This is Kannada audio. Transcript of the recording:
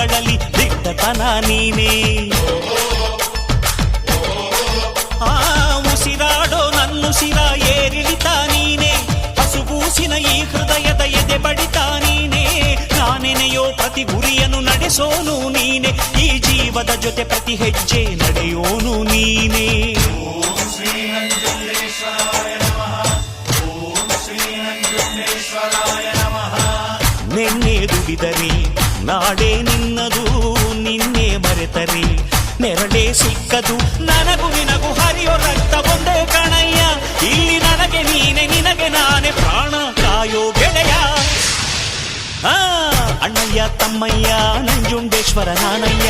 ಮಾತುಗಳಲ್ಲಿ ದಿಟ್ಟತನ ನೀನೇ. ಉಸಿರಾಡೋ ನನ್ನುಸಿರ ಏರಿಳಿತ ನೀನೇ, ಹಸುಗೂಸಿನ ಈ ಹೃದಯದ ಎದೆ ಬಡಿತ ನೀನೇ. ನಾನೆನೆಯೋ ಪ್ರತಿ ಗುರಿಯನ್ನು ನಡೆಸೋನು ನೀನೆ, ಈ ಜೀವದ ಜೊತೆ ಪ್ರತಿ ಹೆಜ್ಜೆ ನಡೆಯೋನು ನೀನೇ. ನಿನ್ನೆ ದುಡಿದರೆ ನಾಡೇ ನಿನ್ನದು, ನಿನ್ನೆ ಮರೆತರೆ ನೆರಳೇ ಸಿಕ್ಕದು. ನನಗೂ ನಿನಗೂ ಹರಿಯೋ ರಕ್ತ ಒಂದೇ ಕಣಯ್ಯ, ಇಲ್ಲಿ ನನಗೆ ನೀನೆ ನಿನಗೆ ನಾನೇ ಪ್ರಾಣ ಕಾಯೋ ಗೆಳೆಯ. ಅಣ್ಣಯ್ಯ ತಮ್ಮಯ್ಯ ನಂಜುಂಡೇಶ್ವರ ನಾನಯ್ಯ,